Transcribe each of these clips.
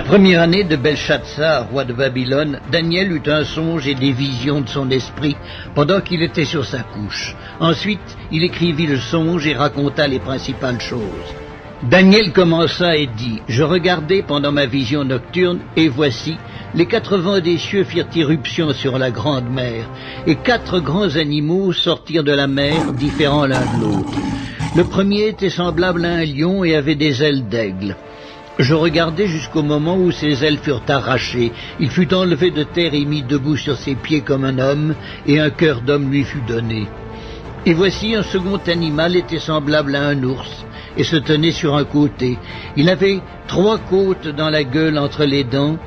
première année de Belshazzar, roi de Babylone, Daniel eut un songe et des visions de son esprit pendant qu'il était sur sa couche. Ensuite, il écrivit le songe et raconta les principales choses. Daniel commença et dit, « Je regardai pendant ma vision nocturne, et voici, les 4 vents des cieux firent irruption sur la grande mer, et 4 grands animaux sortirent de la mer, différents l'un de l'autre. Le premier était semblable à un lion et avait des ailes d'aigle. Je regardai jusqu'au moment où ses ailes furent arrachées. Il fut enlevé de terre et mis debout sur ses pieds comme un homme, et un cœur d'homme lui fut donné. Et voici un second animal était semblable à un ours, et se tenait sur un côté. Il avait 3 côtes dans la gueule entre les dents,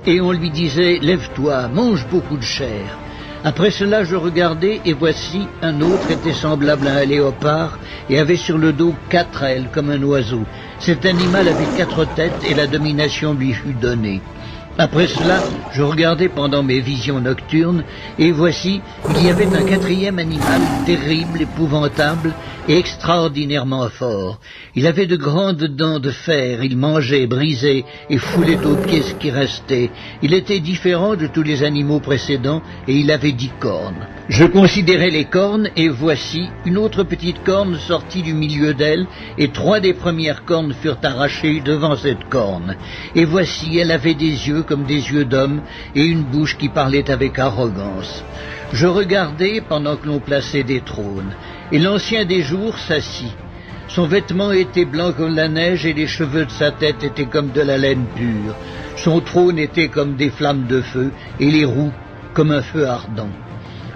et on lui disait « Lève-toi, mange beaucoup de chair ». Après cela, je regardai, et voici, un autre était semblable à un léopard, et avait sur le dos 4 ailes, comme un oiseau. Cet animal avait 4 têtes, et la domination lui fut donnée. Après cela, je regardai pendant mes visions nocturnes, et voici, il y avait un 4e animal, terrible, épouvantable, et extraordinairement fort. Il avait de grandes dents de fer, il mangeait, brisait, et foulait aux pieds ce qui restait. Il était différent de tous les animaux précédents, et il avait 10 cornes. Je considérai les cornes, et voici, une autre petite corne sortit du milieu d'elle, et 3 des premières cornes furent arrachées devant cette corne. Et voici, elle avait des yeux comme des yeux d'homme, et une bouche qui parlait avec arrogance. Je regardai pendant que l'on plaçait des trônes, et l'ancien des jours s'assit. Son vêtement était blanc comme la neige, et les cheveux de sa tête étaient comme de la laine pure. Son trône était comme des flammes de feu, et les roues comme un feu ardent.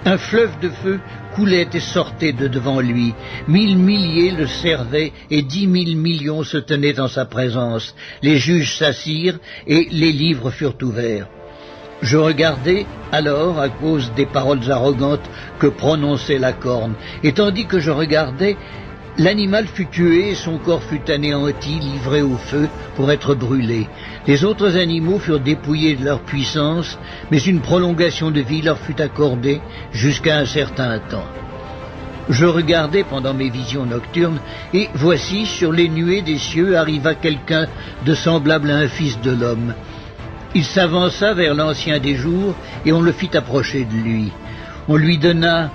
Un fleuve de feu coulait et sortait de devant lui. 1000 milliers le servaient et 10 000 millions se tenaient en sa présence. Les juges s'assirent et les livres furent ouverts. Je regardai alors à cause des paroles arrogantes que prononçait la corne, et tandis que je regardais, l'animal fut tué et son corps fut anéanti, livré au feu pour être brûlé. Les autres animaux furent dépouillés de leur puissance, mais une prolongation de vie leur fut accordée jusqu'à un certain temps. Je regardais pendant mes visions nocturnes, et voici, sur les nuées des cieux arriva quelqu'un de semblable à un fils de l'homme. Il s'avança vers l'ancien des jours, et on le fit approcher de lui. On lui donna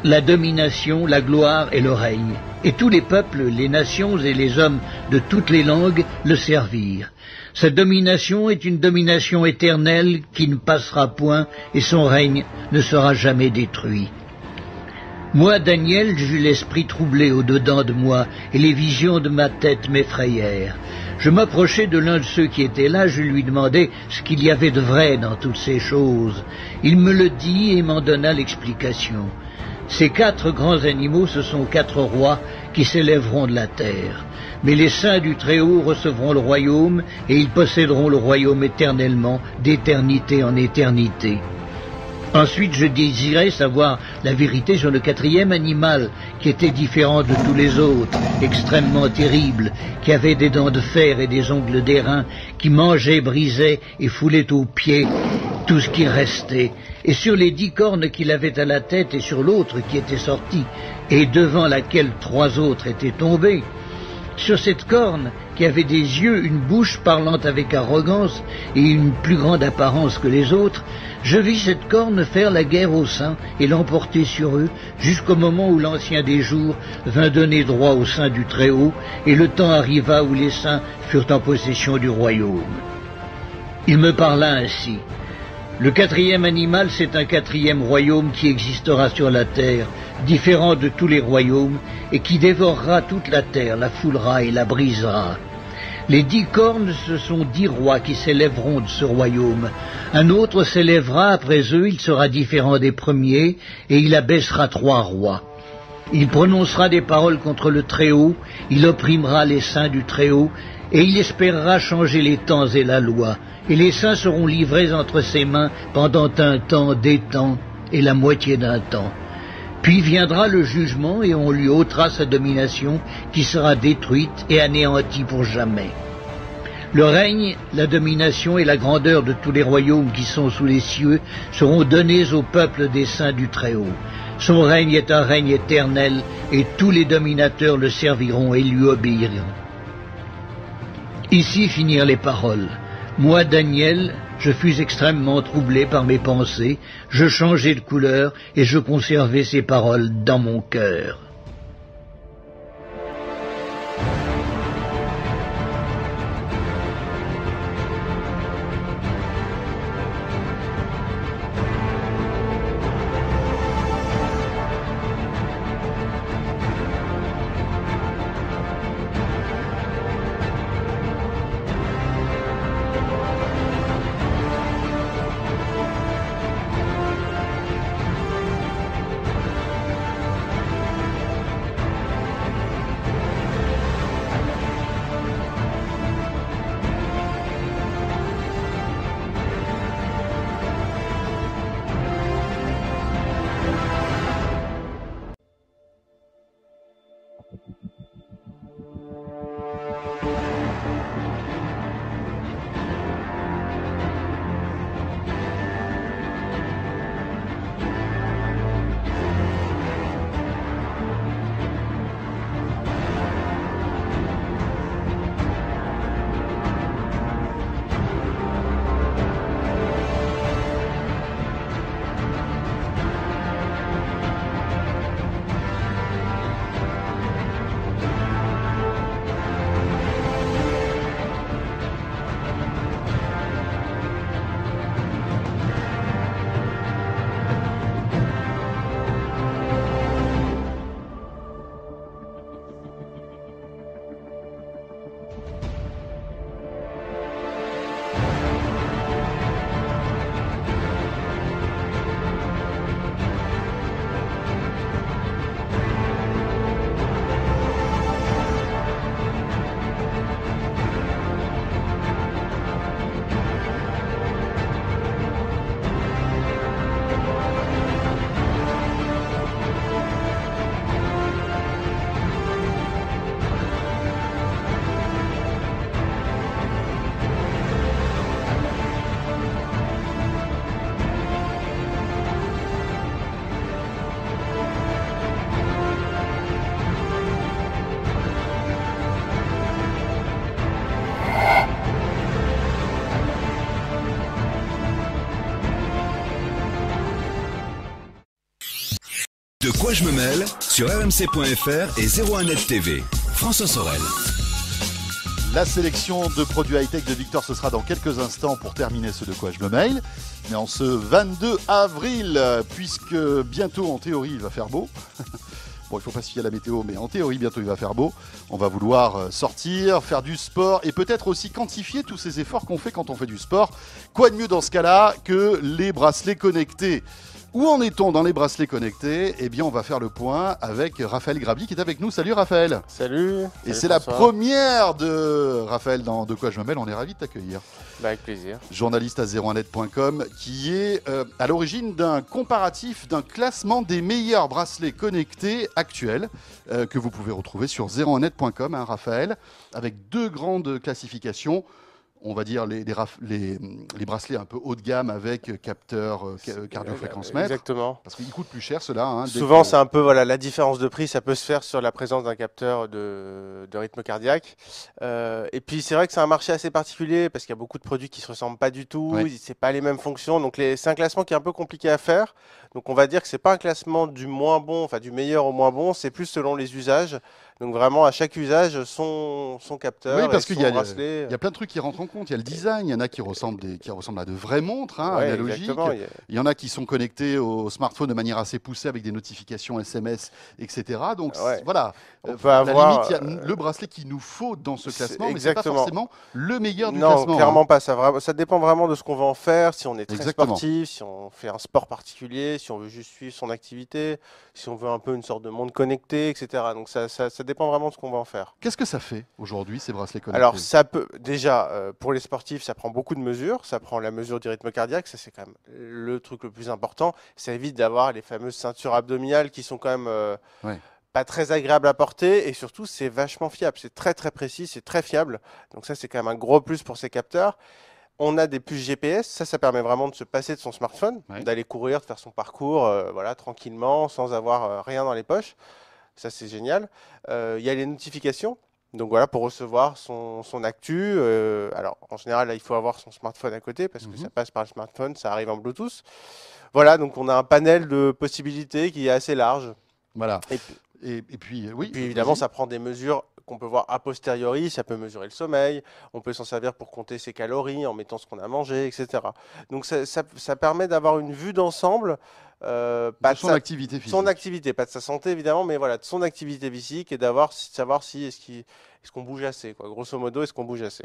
la domination, la gloire et le règne. Et tous les peuples, les nations et les hommes de toutes les langues le servirent. Sa domination est une domination éternelle qui ne passera point, et son règne ne sera jamais détruit. Moi, Daniel, j'eus l'esprit troublé au-dedans de moi, et les visions de ma tête m'effrayèrent. Je m'approchai de l'un de ceux qui étaient là, je lui demandai ce qu'il y avait de vrai dans toutes ces choses. Il me le dit et m'en donna l'explication. Ces 4 grands animaux, ce sont 4 rois qui s'élèveront de la terre. Mais les saints du Très-Haut recevront le royaume, et ils posséderont le royaume éternellement, d'éternité en éternité. Ensuite, je désirais savoir la vérité sur le 4e animal, qui était différent de tous les autres, extrêmement terrible, qui avait des dents de fer et des ongles d'airain, qui mangeait, brisait et foulait aux pieds tout ce qui restait. Et sur les 10 cornes qu'il avait à la tête et sur l'autre qui était sortie, et devant laquelle 3 autres étaient tombés, sur cette corne qui avait des yeux, une bouche parlant avec arrogance et une plus grande apparence que les autres, je vis cette corne faire la guerre aux saints et l'emporter sur eux jusqu'au moment où l'ancien des jours vint donner droit aux saints du Très-Haut, et le temps arriva où les saints furent en possession du royaume. Il me parla ainsi. Le 4e animal, c'est un 4e royaume qui existera sur la terre, différent de tous les royaumes, et qui dévorera toute la terre, la foulera et la brisera. Les 10 cornes, ce sont 10 rois qui s'élèveront de ce royaume. Un autre s'élèvera après eux, il sera différent des premiers, et il abaissera 3 rois. Il prononcera des paroles contre le Très-Haut, il opprimera les saints du Très-Haut, et il espérera changer les temps et la loi. Et les saints seront livrés entre ses mains pendant un temps, des temps, et la moitié d'un temps. Puis viendra le jugement, et on lui ôtera sa domination, qui sera détruite et anéantie pour jamais. Le règne, la domination et la grandeur de tous les royaumes qui sont sous les cieux seront donnés au peuple des saints du Très-Haut. Son règne est un règne éternel, et tous les dominateurs le serviront et lui obéiront. Ici finirent les paroles. Moi, Daniel, je fus extrêmement troublé par mes pensées, je changeai de couleur et je conservai ces paroles dans mon cœur. De quoi je me mêle sur rmc.fr et 01net TV. François Sorel. La sélection de produits high-tech de Victor, ce sera dans quelques instants pour terminer ce De quoi je me mêle. Mais en ce 22 avril, puisque bientôt en théorie il va faire beau. Bon, il ne faut pas se fier à la météo, mais en théorie bientôt il va faire beau. On va vouloir sortir, faire du sport et peut-être aussi quantifier tous ces efforts qu'on fait quand on fait du sport. Quoi de mieux dans ce cas-là que les bracelets connectés ? Où en est-on dans les bracelets connectés ? Eh bien, on va faire le point avec Raphaël Grabli qui est avec nous. Salut Raphaël. Salut. Et c'est la première de Raphaël dans De quoi je me mêle. On est ravis de t'accueillir. Avec plaisir. Journaliste à 01net.com qui est à l'origine d'un comparatif, d'un classement des meilleurs bracelets connectés actuels que vous pouvez retrouver sur 01net.com, hein, Raphaël, avec deux grandes classifications. On va dire les bracelets un peu haut de gamme avec capteur cardio-fréquence-mètre. Exactement. Parce qu'ils coûtent plus cher, ceux-là. Hein, souvent, c'est un peu la différence de prix, ça peut se faire sur la présence d'un capteur de rythme cardiaque. Et puis, c'est vrai que c'est un marché assez particulier parce qu'il y a beaucoup de produits qui ne se ressemblent pas du tout. Ouais. C'est pas les mêmes fonctions. Donc, c'est un classement qui est un peu compliqué à faire. Donc, on va dire que c'est pas un classement du moins bon, enfin du meilleur au moins bon. C'est plus selon les usages. Donc vraiment, à chaque usage, son capteur. Oui, parce qu'il y a plein de trucs qui rentrent en compte. Il y a le design, il y en a qui ressemblent à de vraies montres analogiques. Il y en a qui sont connectés au smartphone de manière assez poussée avec des notifications SMS, etc. Donc voilà, on peut avoir, limite, il y a le bracelet qu'il nous faut dans ce classement, mais ce n'est pas forcément le meilleur du classement. Non, clairement pas. Ça dépend vraiment de ce qu'on veut en faire, si on est très sportif, si on fait un sport particulier, si on veut juste suivre son activité, si on veut un peu une sorte de monde connecté, etc. Donc ça dépend vraiment de ce qu'on va en faire. Qu'est-ce que ça fait aujourd'hui, ces bracelets connectés ? Alors, ça peut déjà, pour les sportifs, ça prend beaucoup de mesures. Ça prend la mesure du rythme cardiaque, ça c'est quand même le truc le plus important. Ça évite d'avoir les fameuses ceintures abdominales qui sont quand même pas très agréables à porter. Et surtout, c'est vachement fiable. C'est très très précis, c'est très fiable. Donc ça, c'est quand même un gros plus pour ces capteurs. On a des puces GPS, ça permet vraiment de se passer de son smartphone, d'aller courir, de faire son parcours tranquillement, sans avoir rien dans les poches. Ça, c'est génial. Il y a les notifications. Donc voilà, pour recevoir son actu. Alors en général, là, il faut avoir son smartphone à côté parce que ça passe par le smartphone, ça arrive en Bluetooth. Voilà, donc on a un panel de possibilités qui est assez large. Voilà. Et puis, oui. Et puis évidemment, ça prend des mesures qu'on peut voir a posteriori, ça peut mesurer le sommeil, on peut s'en servir pour compter ses calories en mettant ce qu'on a mangé, etc. Donc ça permet d'avoir une vue d'ensemble. De son activité physique. Son activité, pas de sa santé évidemment, mais voilà, de son activité physique et de savoir si est-ce qu'on bouge assez, quoi. Grosso modo, est-ce qu'on bouge assez.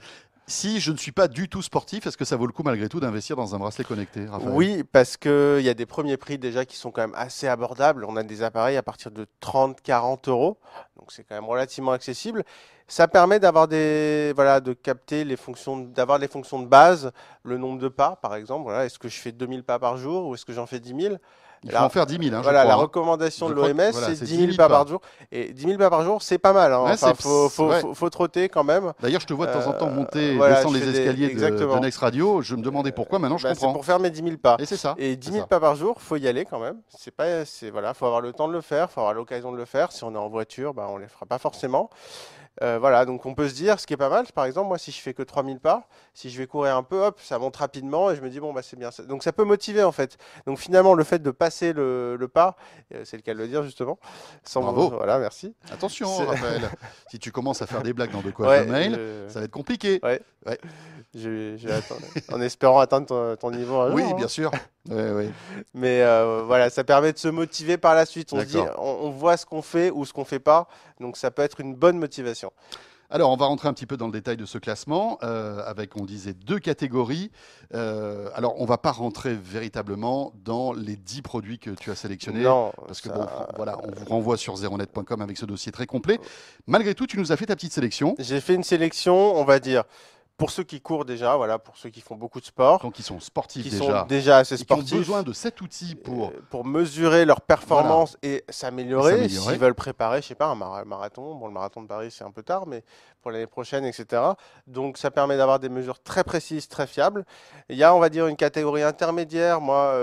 Si je ne suis pas du tout sportif, est-ce que ça vaut le coup malgré tout d'investir dans un bracelet connecté, Raphaël ? Oui, parce qu'il y a des premiers prix déjà qui sont quand même assez abordables. On a des appareils à partir de 30-40 euros, donc c'est quand même relativement accessible. Ça permet de capter les fonctions, d'avoir les fonctions de base, le nombre de pas par exemple. Voilà, est-ce que je fais 2000 pas par jour ou est-ce que j'en fais 10 000 ? Il faut en faire 10 000, hein, voilà, je crois. La recommandation de l'OMS, voilà, c'est 10 000 pas par jour. Et 10 000 pas par jour, c'est pas mal. Hein. Ouais, enfin, faut trotter quand même. D'ailleurs, je te vois de temps en temps monter, descendre les escaliers de Next Radio. Je me demandais pourquoi, maintenant je comprends. C'est pour faire mes 10 000 pas. Et c'est ça. Et 10 000 pas par jour, faut y aller quand même. Faut avoir le temps de le faire, faut avoir l'occasion de le faire. Si on est en voiture, on les fera pas forcément. Voilà, donc on peut se dire, ce qui est pas mal, par exemple, moi si je fais que 3000 pas, si je vais courir un peu, hop, ça monte rapidement et je me dis, bon, c'est bien. Donc ça peut motiver en fait. Donc finalement, le fait de passer le pas, c'est le cas de le dire justement. Bravo. Voilà, merci. Attention, Raphaël, si tu commences à faire des blagues dans De quoi je me mail, ça va être compliqué. Ouais. Je vais attendre, en espérant atteindre ton niveau un jour. Oui, bien sûr. Ouais. Mais voilà, ça permet de se motiver par la suite. On se dit, on voit ce qu'on fait ou ce qu'on fait pas. Donc ça peut être une bonne motivation. Alors, on va rentrer un petit peu dans le détail de ce classement avec, on disait, 2 catégories. Alors, on ne va pas rentrer véritablement dans les 10 produits que tu as sélectionnés. Non. Parce que, voilà, on vous renvoie sur zeronet.com avec ce dossier très complet. Malgré tout, tu nous as fait ta petite sélection. J'ai fait une sélection, on va dire, pour ceux qui courent déjà, voilà, pour ceux qui font beaucoup de sport. Donc, qui sont sportifs qui sont déjà assez sportifs. Qui ont besoin de cet outil pour mesurer leur performance et s'améliorer. S'ils veulent préparer, je sais pas, un marathon. Bon, le marathon de Paris, c'est un peu tard, mais pour l'année prochaine, etc. Donc, ça permet d'avoir des mesures très précises, très fiables. Il y a, on va dire, une catégorie intermédiaire, moi,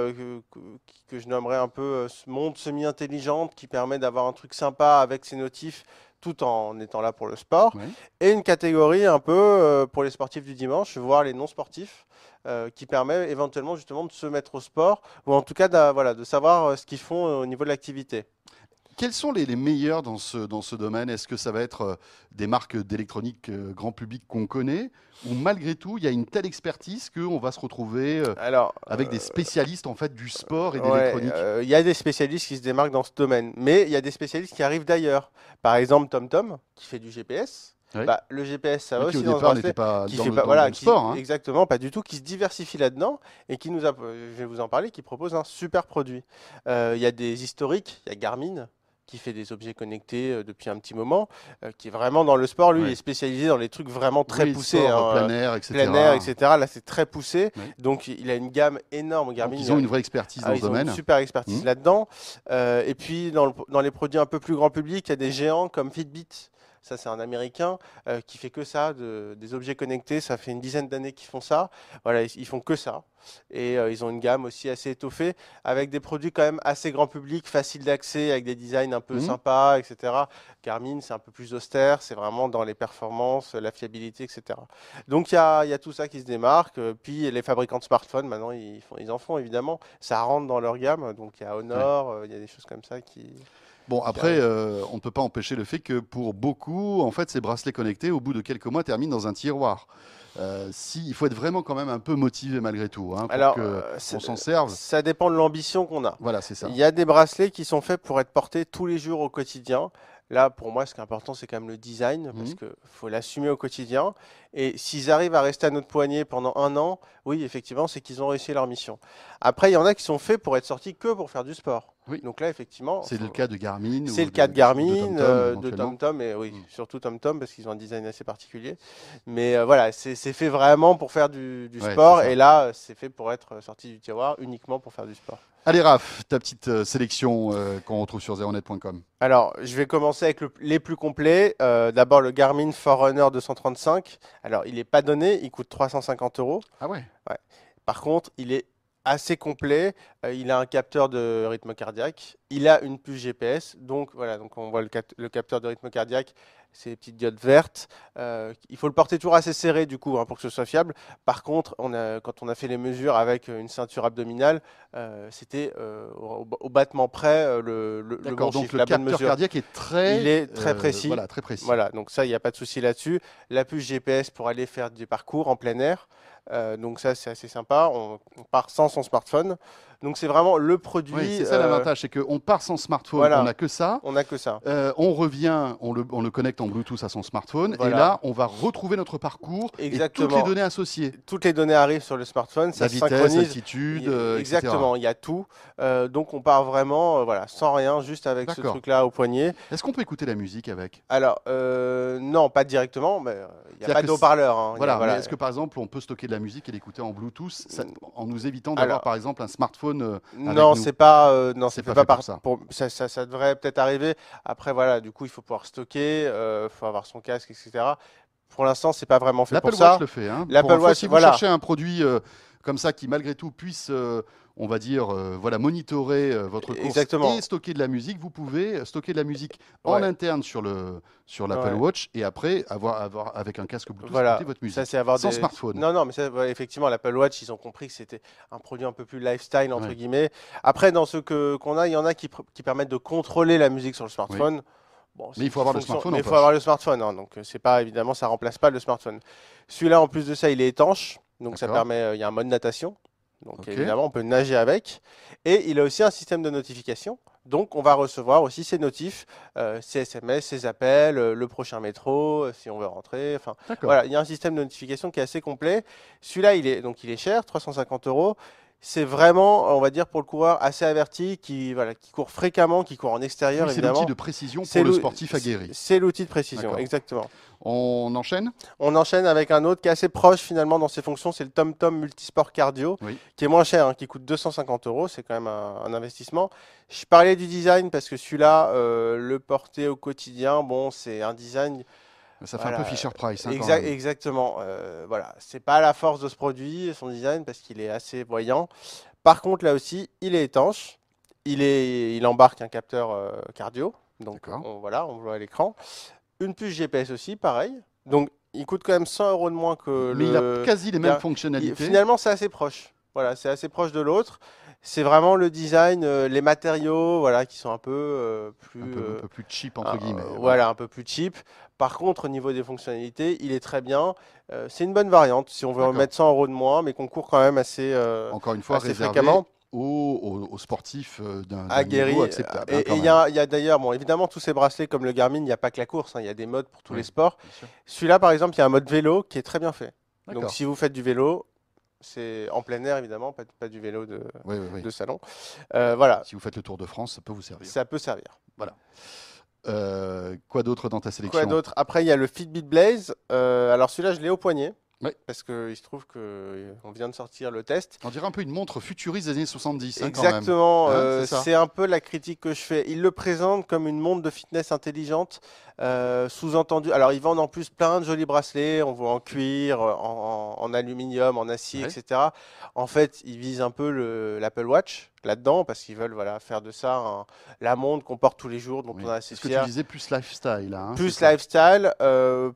que je nommerais un peu montre semi-intelligente, qui permet d'avoir un truc sympa avec ses notifs, tout en étant là pour le sport, et une catégorie un peu pour les sportifs du dimanche, voire les non-sportifs, qui permet éventuellement justement de se mettre au sport, ou en tout cas de savoir ce qu'ils font au niveau de l'activité. Quels sont les meilleurs dans ce domaine ? Est-ce que ça va être des marques d'électronique grand public qu'on connaît, ou malgré tout, il y a une telle expertise qu'on va se retrouver avec des spécialistes en fait, du sport et de l'électronique ? Il y a des spécialistes qui se démarquent dans ce domaine, mais il y a des spécialistes qui arrivent d'ailleurs. Par exemple, TomTom, qui fait du GPS. Oui. Le GPS, ça va aussi au dans départ ce n'était pas qui dans fait le, pas, dans voilà, le sport. Hein. Exactement, pas du tout, qui se diversifie là-dedans et qui nous a, je vais vous en parler, qui propose un super produit. Il y a des historiques, il y a Garmin qui fait des objets connectés depuis un petit moment, qui est vraiment dans le sport. Lui, il est spécialisé dans les trucs vraiment très poussés. Sport, plein air, etc. Plein air, etc. Là, c'est très poussé. Oui. Donc, il a une gamme énorme. Garmin, donc, ils ont une vraie expertise dans ce domaine. Ils ont une super expertise là-dedans. Et puis, dans les produits un peu plus grand public, il y a des géants comme Fitbit. Ça, c'est un Américain qui fait que ça, des objets connectés. Ça fait une dizaine d'années qu'ils font ça. Voilà, ils font que ça. Et ils ont une gamme aussi assez étoffée, avec des produits quand même assez grand public, faciles d'accès, avec des designs un peu sympas, etc. Garmin, c'est un peu plus austère. C'est vraiment dans les performances, la fiabilité, etc. Donc, il y a tout ça qui se démarque. Puis, les fabricants de smartphones, maintenant, ils en font, évidemment. Ça rentre dans leur gamme. Donc, il y a Honor, il y a des choses comme ça qui... Bon, après, on ne peut pas empêcher le fait que pour beaucoup, en fait, ces bracelets connectés, au bout de quelques mois, terminent dans un tiroir. Il faut être vraiment quand même un peu motivé malgré tout pour qu'on s'en serve. Ça dépend de l'ambition qu'on a. Voilà, c'est ça. Il y a des bracelets qui sont faits pour être portés tous les jours au quotidien. Là, pour moi, ce qui est important, c'est quand même le design, parce qu'il faut l'assumer au quotidien. Et s'ils arrivent à rester à notre poignet pendant 1 an, oui, effectivement, c'est qu'ils ont réussi leur mission. Après, il y en a qui sont faits pour être sortis que pour faire du sport. Oui. Donc là, effectivement... C'est le cas de Garmin. C'est le cas de Garmin, de TomTom, et oui, surtout TomTom, parce qu'ils ont un design assez particulier. Mais voilà, c'est fait vraiment pour faire du sport, et là, c'est fait pour être sorti du tiroir, uniquement pour faire du sport. Allez Raph, ta petite sélection qu'on retrouve sur zeronet.com. Alors, je vais commencer avec les plus complets. D'abord, le Garmin Forerunner 235. Alors, il n'est pas donné, il coûte 350 €. Ah ouais. Par contre, il est assez complet. Il a un capteur de rythme cardiaque. Il a une puce GPS. Donc voilà, donc on voit le capteur de rythme cardiaque, ces petites diodes vertes. Il faut le porter toujours assez serré du coup pour que ce soit fiable. Par contre, quand on a fait les mesures avec une ceinture abdominale, c'était au battement près le bon donc chiffre, le la bonne capteur mesure. cardiaque est Il est très précis. Voilà, très précis. Voilà, donc ça, il n'y a pas de souci là-dessus. La puce GPS pour aller faire des parcours en plein air. Donc ça, c'est assez sympa. On part sans son smartphone. Donc c'est vraiment le produit. Oui, c'est ça l'avantage, c'est qu'on part sans smartphone, voilà. on n'a que ça. On n'a que ça. On revient, on le connecte en Bluetooth à son smartphone, Voilà. et là, on va retrouver notre parcours Exactement. et toutes les données associées. Toutes les données arrivent sur le smartphone, ça La se vitesse, synchronise. l'altitude, Exactement, etc. il y a tout. Donc on part vraiment voilà, sans rien, juste avec ce truc-là au poignet. Est-ce qu'on peut écouter la musique avec? Alors, non, pas directement, mais il n'y a pas de haut-parleur. Hein. Voilà, mais est-ce que par exemple, on peut stocker de la musique et l'écouter en Bluetooth en nous évitant d'avoir par exemple un smartphone non, c'est pas, non, c'est pas pour ça. Ça devrait peut-être arriver. Après, voilà, du coup, il faut pouvoir stocker, il faut avoir son casque, etc. Pour l'instant, c'est pas vraiment fait pour ça. L'Apple Watch le fait. Hein. L'Apple Watch, si vous cherchez un produit comme ça qui malgré tout puisse, on va dire, voilà, monitorer votre course et stocker de la musique, vous pouvez stocker de la musique en interne sur l'Apple Watch et après avoir avec un casque Bluetooth écouter votre musique sans smartphone. Non, mais ça, effectivement, l'Apple Watch, ils ont compris que c'était un produit un peu plus lifestyle entre guillemets. Après, dans ceux qu'on a, il y en a qui permettent de contrôler la musique sur le smartphone. Bon, mais il faut avoir le smartphone. Il faut avoir le smartphone, hein, donc c'est pas évidemment, ça remplace pas le smartphone. Celui-là, en plus de ça, il est étanche, donc ça permet. Il y a un mode natation, donc évidemment, on peut nager avec. Et il a aussi un système de notification, donc on va recevoir aussi ses notifs, ses SMS, ses appels, le prochain métro, si on veut rentrer. Enfin, voilà, il y a un système de notification qui est assez complet. Celui-là, il est cher, 350 €. C'est vraiment, on va dire, pour le coureur assez averti, qui court fréquemment, qui court en extérieur. Oui, c'est l'outil de précision pour le sportif aguerri. C'est l'outil de précision, exactement. On enchaîne? On enchaîne avec un autre qui est assez proche finalement dans ses fonctions, c'est le TomTom Multisport Cardio, qui est moins cher, hein, qui coûte 250 €. C'est quand même un investissement. Je parlais du design parce que celui-là, le porter au quotidien, bon, c'est un design. Ça fait un peu Fisher Price. Hein, exactement. Voilà, c'est pas la force de ce produit, son design, parce qu'il est assez voyant. Par contre, là aussi, il est étanche. Il embarque un capteur cardio. Donc, on voit à l'écran. Une puce GPS aussi, pareil. Donc, il coûte quand même 100 € de moins que Mais il a quasi les mêmes fonctionnalités. Finalement, c'est assez proche. Voilà, c'est assez proche de l'autre. C'est vraiment le design, les matériaux, voilà, qui sont un peu plus un peu plus cheap entre guillemets. Voilà, un peu plus cheap. Par contre, au niveau des fonctionnalités, il est très bien. C'est une bonne variante si on veut mettre 100 € de moins, mais qu'on court quand même assez encore une fois assez réservé fréquemment aux sportifs d'un aguerris. niveau acceptable. Et il y a d'ailleurs, bon, évidemment, tous ces bracelets comme le Garmin, il n'y a pas que la course, hein, il y a des modes pour tous les sports. Celui-là, par exemple, il y a un mode vélo qui est très bien fait. Donc, si vous faites du vélo, c'est en plein air, évidemment, pas du vélo de salon. Voilà. Si vous faites le Tour de France, ça peut vous servir. Ça peut servir. Voilà. Quoi d'autre dans ta sélection? Quoi d'autre? Après, il y a le Fitbit Blaze. Alors, celui-là, je l'ai au poignet. Parce qu'il se trouve qu'on vient de sortir le test. On dirait un peu une montre futuriste des années 70. Exactement. Quand même. C'est un peu la critique que je fais. Il le présente comme une montre de fitness intelligente. Sous-entendu. Alors, ils vendent en plus plein de jolis bracelets. On voit en cuir, en aluminium, en acier, etc. En fait, ils visent un peu l'Apple Watch là-dedans parce qu'ils veulent faire de ça la montre qu'on porte tous les jours, dont on est assez fier. Ce que tu disais, plus lifestyle. Hein, plus lifestyle.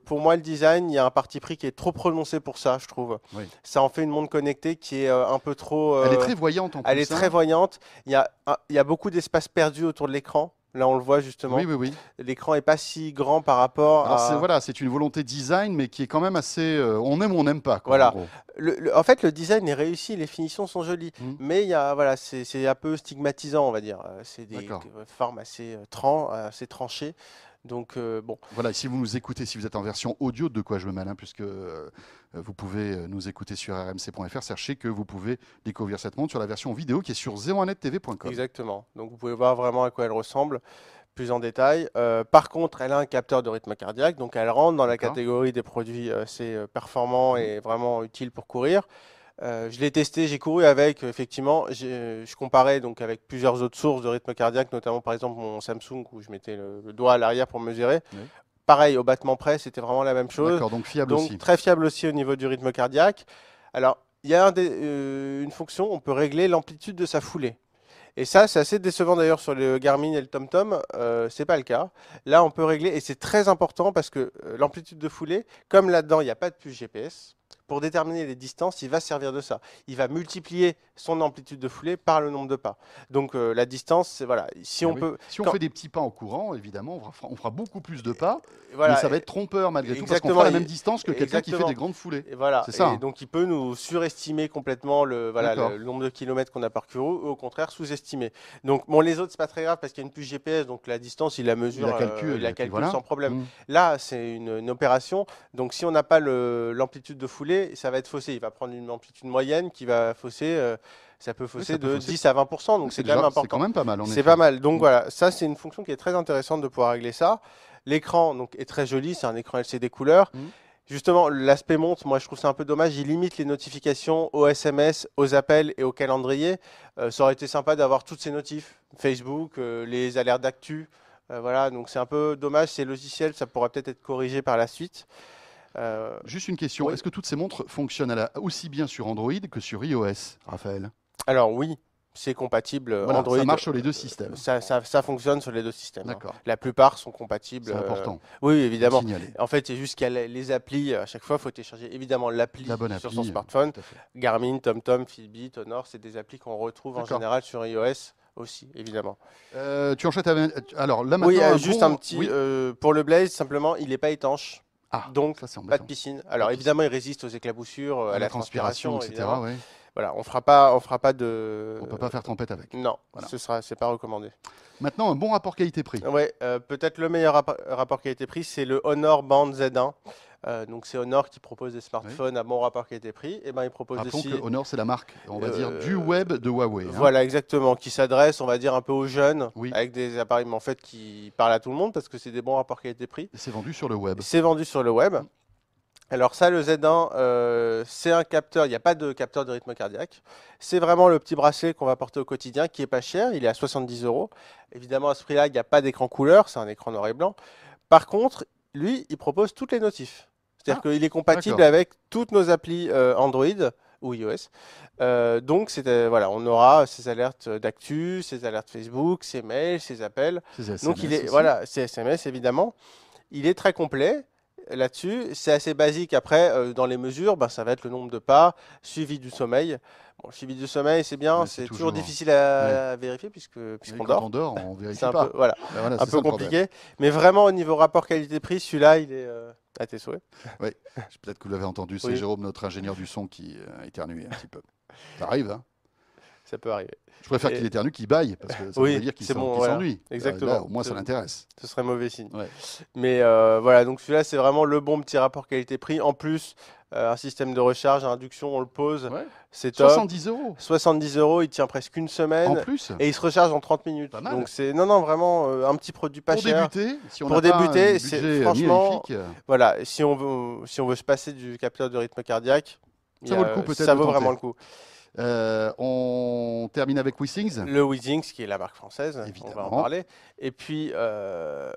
Pour moi, le design, il y a un parti pris qui est trop prononcé pour ça, je trouve. Ça en fait une montre connectée qui est un peu trop... Elle est très voyante en plus. Elle est très voyante. Il y a beaucoup d'espace perdu autour de l'écran. Là, on le voit justement. Oui. L'écran n'est pas si grand par rapport à... C'est une volonté design, mais qui est quand même assez... on aime ou on n'aime pas. Voilà. En fait, le design est réussi, les finitions sont jolies. Mais c'est un peu stigmatisant, on va dire. C'est des formes assez tranchées. Donc, bon. Voilà, si vous nous écoutez, si vous êtes en version audio de Quoi je me mêle, puisque vous pouvez nous écouter sur rmc.fr, sachez que vous pouvez découvrir cette montre sur la version vidéo qui est sur 01nettv.com. Exactement. Donc, vous pouvez voir vraiment à quoi elle ressemble plus en détail. Par contre, elle a un capteur de rythme cardiaque, donc elle rentre dans la catégorie des produits assez performants et vraiment utiles pour courir. Je l'ai testé, j'ai couru avec, effectivement, je comparais donc avec plusieurs autres sources de rythme cardiaque, notamment par exemple mon Samsung où je mettais le doigt à l'arrière pour mesurer. Pareil, au battement près, c'était vraiment la même chose. D'accord, donc fiable aussi. Très fiable aussi au niveau du rythme cardiaque. Alors, il y a une fonction, on peut régler l'amplitude de sa foulée. Et ça, c'est assez décevant d'ailleurs sur le Garmin et le TomTom, c'est pas le cas. Là, on peut régler, et c'est très important parce que l'amplitude de foulée, comme là-dedans, il n'y a pas de puce GPS, pour déterminer les distances, il va servir de ça. Il va multiplier son amplitude de foulée par le nombre de pas. Donc la distance, c'est voilà. Si on peut, si on fait des petits pas en courant, évidemment, on fera beaucoup plus de pas. Voilà, mais ça va être trompeur malgré tout parce qu'on fera la même distance que quelqu'un qui fait des grandes foulées. Et voilà. C'est ça. Et donc il peut nous surestimer complètement le nombre de kilomètres qu'on a parcouru, ou au contraire sous-estimer. Donc bon, les autres c'est pas très grave parce qu'il y a une puce GPS, donc la distance il la mesure, il la calcule sans problème. Là c'est une opération. Donc si on n'a pas l'amplitude de foulée, ça va être faussé. Il va prendre une amplitude moyenne qui va fausser. Ça peut fausser de 10 à 20%, donc c'est quand même important. C'est quand même pas mal. C'est pas mal. Donc voilà, ça c'est une fonction qui est très intéressante de pouvoir régler ça. L'écran donc est très joli, c'est un écran LCD couleur. Justement, l'aspect montre, moi je trouve ça un peu dommage. Il limite les notifications aux SMS, aux appels et au calendrier. Ça aurait été sympa d'avoir toutes ces notifs, Facebook, les alertes d'actu. Voilà, donc c'est un peu dommage. Ces logiciels, ça pourrait peut-être être corrigé par la suite. Juste une question, est-ce que toutes ces montres fonctionnent aussi bien sur Android que sur iOS, Raphaël? Alors oui, c'est compatible. Voilà, Android, ça marche sur les deux systèmes. Ça fonctionne sur les deux systèmes. D'accord. La plupart sont compatibles. C'est important. Oui, évidemment. En fait, c'est juste qu'il y a les applis. À chaque fois, il faut télécharger évidemment l'appli sur son smartphone. Garmin, TomTom, Fitbit, Honor, c'est des applis qu'on retrouve en général sur iOS aussi, évidemment. Tu enchaînes avec... Alors là maintenant... Oui, juste un petit... pour le Blaze, simplement, il n'est pas étanche. Donc, ça, pas de piscine. Alors, évidemment, il résiste aux éclaboussures, à la transpiration, etc. Voilà, on fera pas de. On peut pas faire tempête avec. Non, c'est pas recommandé. Maintenant, un bon rapport qualité-prix. Ouais, peut-être le meilleur rapport qualité-prix, c'est le Honor Band Z1. Donc c'est Honor qui propose des smartphones à bon rapport qualité-prix. Et ben il propose aussi. Que Honor c'est la marque, on va dire du web de Huawei. Voilà, exactement, qui s'adresse, on va dire un peu aux jeunes, avec des appareils mais en fait qui parlent à tout le monde parce que c'est des bons rapports qualité-prix. C'est vendu sur le web. C'est vendu sur le web. Alors ça, le Z1, c'est un capteur, il n'y a pas de capteur de rythme cardiaque. C'est vraiment le petit bracelet qu'on va porter au quotidien, qui est pas cher, il est à 70 €. Évidemment, à ce prix-là, il n'y a pas d'écran couleur, c'est un écran noir et blanc. Par contre, lui, il propose toutes les notifs. C'est-à-dire qu'il est compatible avec toutes nos applis Android ou iOS. Donc, voilà, on aura ses alertes d'actu, ses alertes Facebook, ses mails, ses appels. Ses SMS donc, ses SMS, évidemment. Il est très complet. Là-dessus, c'est assez basique. Après, dans les mesures, ça va être le nombre de pas, suivi du sommeil. Bon, le suivi du sommeil, c'est bien, c'est toujours difficile à vérifier puisqu'on dort. Quand on dort, on vérifie pas. Peu, un peu compliqué. Mais vraiment, au niveau rapport qualité-prix, celui-là, il est à tes souhaits. Oui, peut-être que vous l'avez entendu, c'est Jérôme, notre ingénieur du son, qui a éternué un petit peu. Ça arrive, hein? Ça peut arriver. Je préfère qu'il éternue qu'il baille, parce que ça veut dire qu'il s'ennuie. Exactement. Là, au moins, ça l'intéresse. Ce serait mauvais signe. Mais voilà, donc celui-là, c'est vraiment le bon petit rapport qualité-prix. En plus, un système de recharge à induction, on le pose. C'est top. 70 €. 70 €, il tient presque une semaine. En plus. Et il se recharge en 30 minutes. Pas mal. Donc c'est vraiment un petit produit pas cher. Pour débuter, c'est franchement, voilà, si on veut se passer du capteur de rythme cardiaque, ça vaut le coup peut-être. Ça vaut vraiment le coup. On termine avec WeThings. Le WeThings, qui est la marque française, évidemment. On va en parler. Et puis,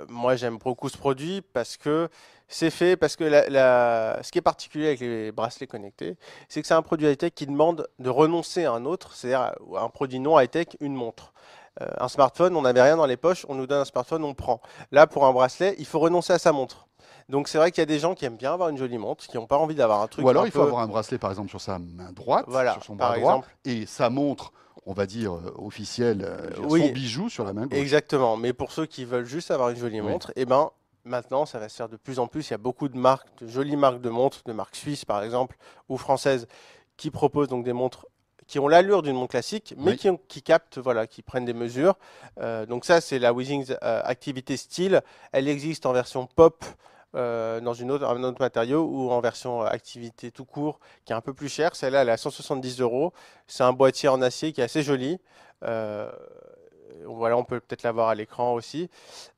moi, j'aime beaucoup ce produit parce que c'est fait, parce que ce qui est particulier avec les bracelets connectés, c'est que c'est un produit high-tech qui demande de renoncer à un autre, c'est-à-dire un produit non high-tech, une montre. Un smartphone, on n'avait rien dans les poches, on nous donne un smartphone, on prend. Là, pour un bracelet, il faut renoncer à sa montre. Donc c'est vrai qu'il y a des gens qui aiment bien avoir une jolie montre, qui n'ont pas envie d'avoir un truc. Ou alors il faut avoir un bracelet par exemple sur sa main droite, sur son bras droit, et sa montre, on va dire officielle, son bijou sur la main gauche. Exactement. Mais pour ceux qui veulent juste avoir une jolie montre, maintenant ça va se faire de plus en plus. Il y a beaucoup de marques, de jolies marques de montres, de marques suisses par exemple ou françaises, qui proposent donc des montres qui ont l'allure d'une montre classique, mais qui captent, qui prennent des mesures. Donc ça, c'est la WeThings Activité Style. Elle existe en version pop, dans un autre matériau, ou en version activité tout court qui est un peu plus cher. Celle-là, elle est à 170 €. C'est un boîtier en acier qui est assez joli. Voilà, on peut peut-être l'avoir à l'écran aussi.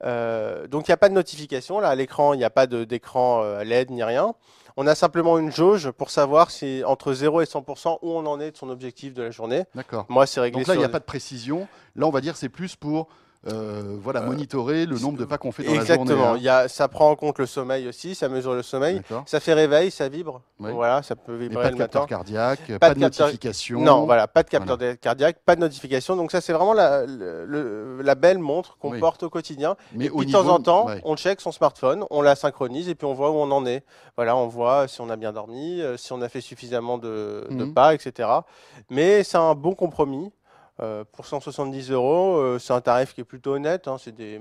Donc il n'y a pas de notification là à l'écran, il n'y a pas d'écran LED ni rien. On a simplement une jauge pour savoir si entre 0 et 100% où on en est de son objectif de la journée. D'accord. Moi, c'est réglé. Donc là, il n'y a pas de précision. Là, on va dire c'est plus pour monitorer le nombre de pas qu'on fait dans exactement. la journée. Ça prend en compte le sommeil aussi, ça mesure le sommeil, ça fait réveil, ça vibre. Oui. Voilà, ça peut vibrer pas le de capteur matin. cardiaque, pas de notification. Non, voilà, pas de capteur cardiaque, pas de notification. Donc ça, c'est vraiment la belle montre qu'on porte au quotidien. Mais et puis de temps en temps, on check son smartphone, on la synchronise et puis on voit où on en est. Voilà, on voit si on a bien dormi, si on a fait suffisamment de pas, etc. Mais c'est un bon compromis. Pour 170 €, c'est un tarif qui est plutôt honnête. Hein. C'est des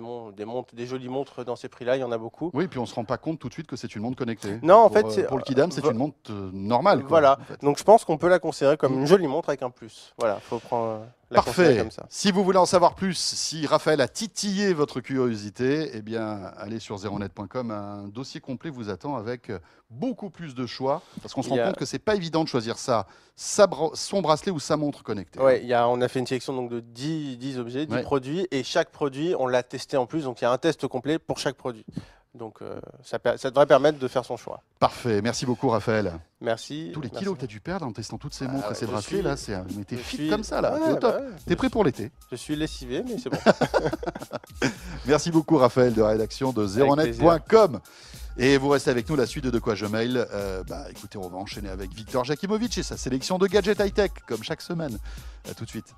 jolies montres dans ces prix-là, il y en a beaucoup. Oui, puis on ne se rend pas compte tout de suite que c'est une montre connectée. Non, en fait, pour le Kidam, c'est une montre normale. Voilà, en fait. Donc je pense qu'on peut la considérer comme une jolie montre avec un plus. Voilà, il faut prendre la considérer comme ça. Si vous voulez en savoir plus, si Raphaël a titillé votre curiosité, eh bien, allez sur 0net.com. Un dossier complet vous attend avec beaucoup plus de choix. Parce qu'on se rend compte que c'est pas évident de choisir ça, son bracelet ou sa montre connectée. Oui, on a fait une sélection donc, de 10 objets, 10 produits. Et chaque produit, on l'a testé en plus. Donc il y a un test complet pour chaque produit. Donc ça devrait permettre de faire son choix. Parfait, merci beaucoup Raphaël. Merci. Tous les kilos que tu as dû perdre en testant toutes ces montres et ces bracelets, là, mais t'es fit comme ça, là, t'es au top. T'es prêt pour l'été. Je suis lessivé, mais c'est bon. Merci beaucoup Raphaël de rédaction de 0net.com. Et vous restez avec nous, la suite de quoi je mail. Écoutez, on va enchaîner avec Victor Jakimovic et sa sélection de gadgets high-tech, comme chaque semaine. À tout de suite.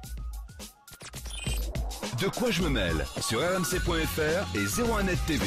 De quoi je me mêle sur rmc.fr et 01net TV.